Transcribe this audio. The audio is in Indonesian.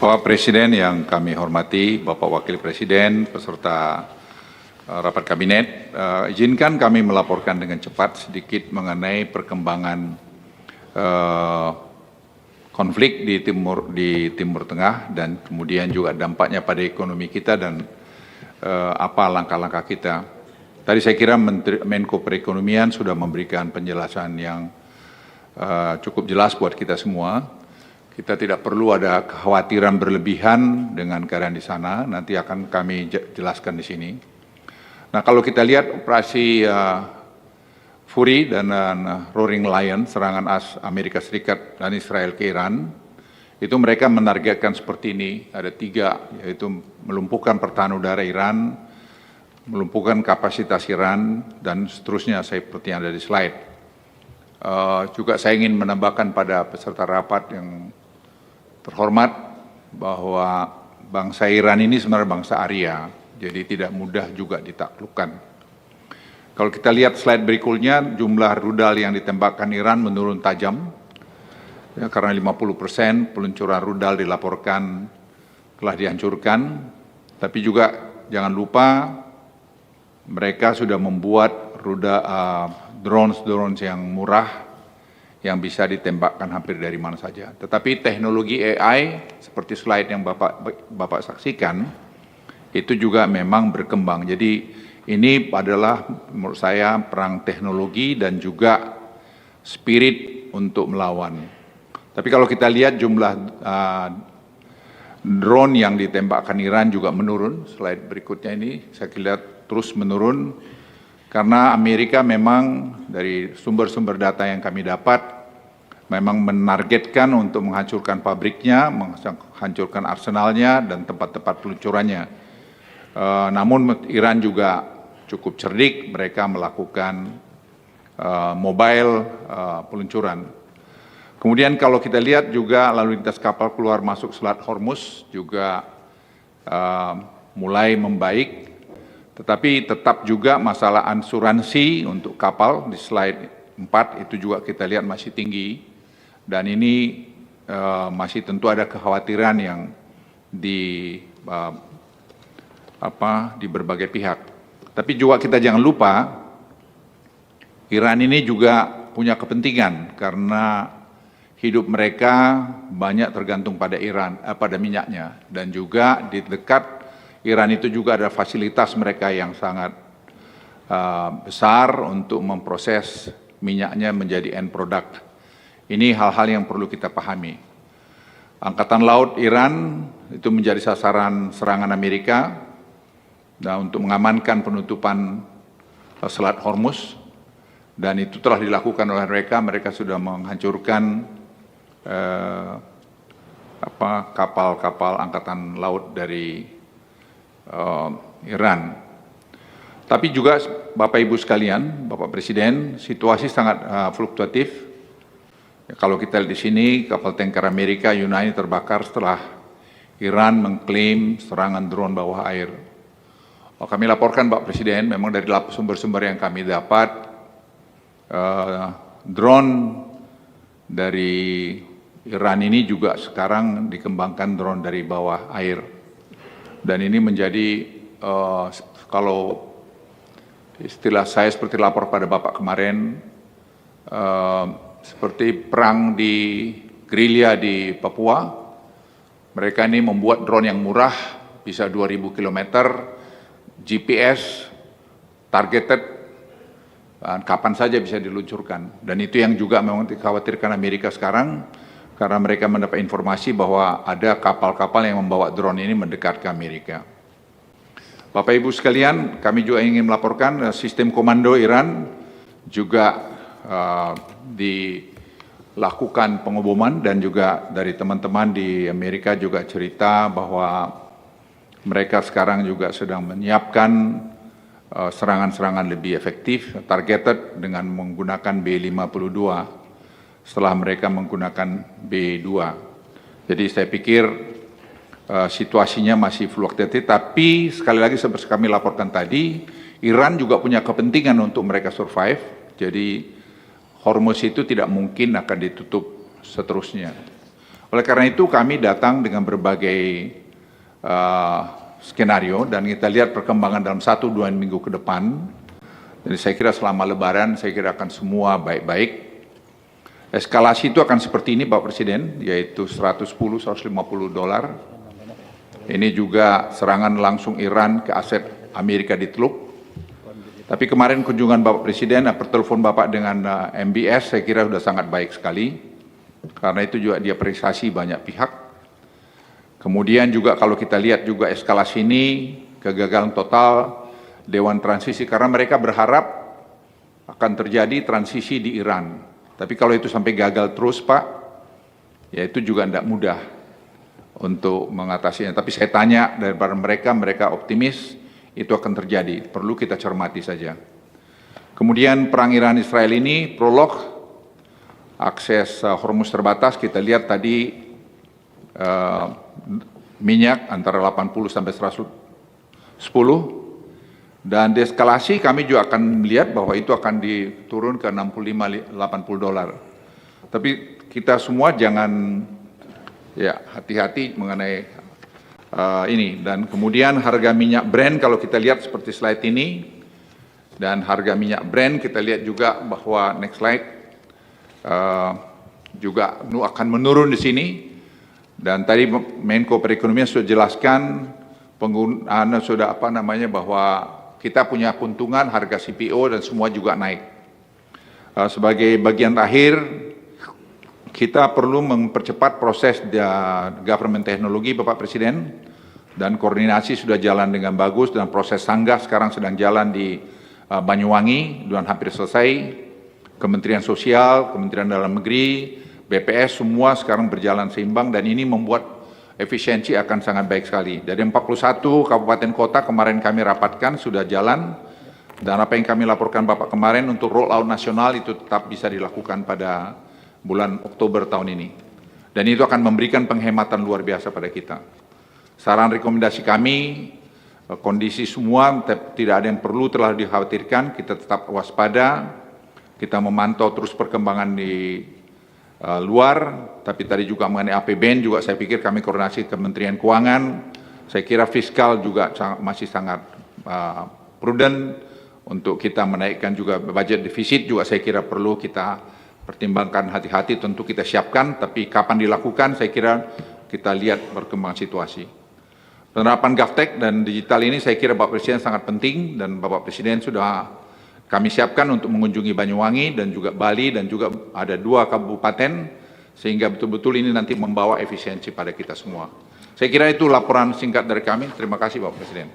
Bapak Presiden yang kami hormati, Bapak Wakil Presiden, peserta rapat kabinet, izinkan kami melaporkan dengan cepat sedikit mengenai perkembangan konflik di Timur Tengah dan kemudian juga dampaknya pada ekonomi kita dan apa langkah-langkah kita. Tadi saya kira Menko Perekonomian sudah memberikan penjelasan yang cukup jelas buat kita semua. Kita tidak perlu ada kekhawatiran berlebihan dengan keadaan di sana, nanti akan kami jelaskan di sini. Nah, kalau kita lihat operasi Fury dan Roaring Lion, serangan Amerika Serikat dan Israel ke Iran, itu mereka menargetkan seperti ini, ada 3, yaitu melumpuhkan pertahanan udara Iran, melumpuhkan kapasitas Iran, dan seterusnya seperti yang ada di slide. Juga saya ingin menambahkan pada peserta rapat yang terhormat bahwa bangsa Iran ini sebenarnya bangsa Arya, jadi tidak mudah juga ditaklukkan. Kalau kita lihat slide berikutnya, jumlah rudal yang ditembakkan Iran menurun tajam, ya, karena 50% peluncuran rudal dilaporkan telah dihancurkan, tapi juga jangan lupa mereka sudah membuat drones yang murah, yang bisa ditembakkan hampir dari mana saja. Tetapi teknologi AI seperti slide yang Bapak saksikan itu juga memang berkembang. Jadi ini adalah menurut saya perang teknologi dan juga spirit untuk melawan. Tapi kalau kita lihat jumlah drone yang ditembakkan Iran juga menurun. Slide berikutnya ini saya lihat terus menurun. Karena Amerika memang dari sumber-sumber data yang kami dapat, memang menargetkan untuk menghancurkan pabriknya, menghancurkan arsenalnya, dan tempat-tempat peluncurannya. Namun Iran juga cukup cerdik, mereka melakukan mobile peluncuran. Kemudian kalau kita lihat juga lalu lintas kapal keluar masuk Selat Hormuz juga mulai membaik. Tetapi tetap juga masalah asuransi untuk kapal di slide 4 itu juga kita lihat masih tinggi. Dan ini masih tentu ada kekhawatiran yang di berbagai pihak. Tapi juga kita jangan lupa, Iran ini juga punya kepentingan karena hidup mereka banyak tergantung pada pada minyaknya. Dan juga di dekat Iran itu juga ada fasilitas mereka yang sangat besar untuk memproses minyaknya menjadi end product. Ini hal-hal yang perlu kita pahami. Angkatan Laut Iran itu menjadi sasaran serangan Amerika dan untuk mengamankan penutupan Selat Hormuz, dan itu telah dilakukan oleh mereka. Mereka sudah menghancurkan kapal-kapal angkatan laut dari Iran. Tapi juga Bapak Ibu sekalian, Bapak Presiden, situasi sangat fluktuatif. Kalau kita lihat di sini, kapal tanker Amerika Yunani terbakar setelah Iran mengklaim serangan drone bawah air. Kami laporkan Bapak Presiden, memang dari sumber-sumber yang kami dapat, drone dari Iran ini juga sekarang dikembangkan drone dari bawah air. Dan ini menjadi, kalau istilah saya seperti lapor pada Bapak kemarin, seperti perang di gerilya di Papua. Mereka ini membuat drone yang murah, bisa 2.000 km, GPS, targeted, dan kapan saja bisa diluncurkan. Dan itu yang juga memang dikhawatirkan Amerika sekarang, karena mereka mendapat informasi bahwa ada kapal-kapal yang membawa drone ini mendekat ke Amerika. Bapak Ibu sekalian, kami juga ingin melaporkan sistem komando Iran juga dilakukan pengeboman, dan juga dari teman-teman di Amerika juga cerita bahwa mereka sekarang juga sedang menyiapkan serangan-serangan lebih efektif, targeted dengan menggunakan B-52 setelah mereka menggunakan B-2. Jadi saya pikir situasinya masih fluktuatif, tapi sekali lagi seperti kami laporkan tadi, Iran juga punya kepentingan untuk mereka survive, jadi Hormuz itu tidak mungkin akan ditutup seterusnya. Oleh karena itu kami datang dengan berbagai skenario dan kita lihat perkembangan dalam 1-2 minggu ke depan. Jadi saya kira selama Lebaran saya kira akan semua baik-baik. Eskalasi itu akan seperti ini Pak Presiden, yaitu 110-150 dolar. Ini juga serangan langsung Iran ke aset Amerika di Teluk. Tapi kemarin kunjungan Bapak Presiden, pertelepon Bapak dengan MBS, saya kira sudah sangat baik sekali. Karena itu juga diapresiasi banyak pihak. Kemudian juga kalau kita lihat juga eskalasi ini, kegagalan total Dewan Transisi, karena mereka berharap akan terjadi transisi di Iran. Tapi kalau itu sampai gagal terus Pak, ya itu juga tidak mudah untuk mengatasinya. Tapi saya tanya daripada mereka optimis itu akan terjadi, perlu kita cermati saja. Kemudian perang Iran-Israel ini, prolog, akses Hormuz terbatas, kita lihat tadi minyak antara 80 sampai 110, dan deeskalasi kami juga akan melihat bahwa itu akan diturun ke 65-80 dolar. Tapi kita semua jangan ya hati-hati mengenai ini. Dan kemudian harga minyak Brent kalau kita lihat seperti slide ini, dan harga minyak Brent kita lihat juga bahwa next slide juga akan menurun di sini. Dan tadi Menko Perekonomian sudah jelaskan penggunaan sudah bahwa kita punya keuntungan harga CPO dan semua juga naik. Sebagai bagian terakhir, kita perlu mempercepat proses government teknologi Bapak Presiden, dan koordinasi sudah jalan dengan bagus, dan proses sanggah sekarang sedang jalan di Banyuwangi dan hampir selesai. Kementerian Sosial, Kementerian Dalam Negeri, BPS semua sekarang berjalan seimbang, dan ini membuat efisiensi akan sangat baik sekali. Dari 41 kabupaten kota kemarin kami rapatkan sudah jalan, dan apa yang kami laporkan Bapak kemarin untuk roll out nasional itu tetap bisa dilakukan pada bulan Oktober tahun ini. Dan itu akan memberikan penghematan luar biasa pada kita. Saran rekomendasi kami, kondisi semua tidak ada yang perlu terlalu dikhawatirkan, kita tetap waspada, kita memantau terus perkembangan di luar, tapi tadi juga mengenai APBN juga saya pikir kami koordinasi Kementerian Keuangan, saya kira fiskal juga masih sangat prudent untuk kita menaikkan juga budget defisit juga saya kira perlu kita pertimbangkan hati-hati, tentu kita siapkan, tapi kapan dilakukan saya kira kita lihat perkembangan situasi. Penerapan GovTech dan digital ini saya kira Bapak Presiden sangat penting, dan Bapak Presiden sudah kami siapkan untuk mengunjungi Banyuwangi dan juga Bali, dan juga ada 2 kabupaten, sehingga betul-betul ini nanti membawa efisiensi pada kita semua. Saya kira itu laporan singkat dari kami. Terima kasih Bapak Presiden.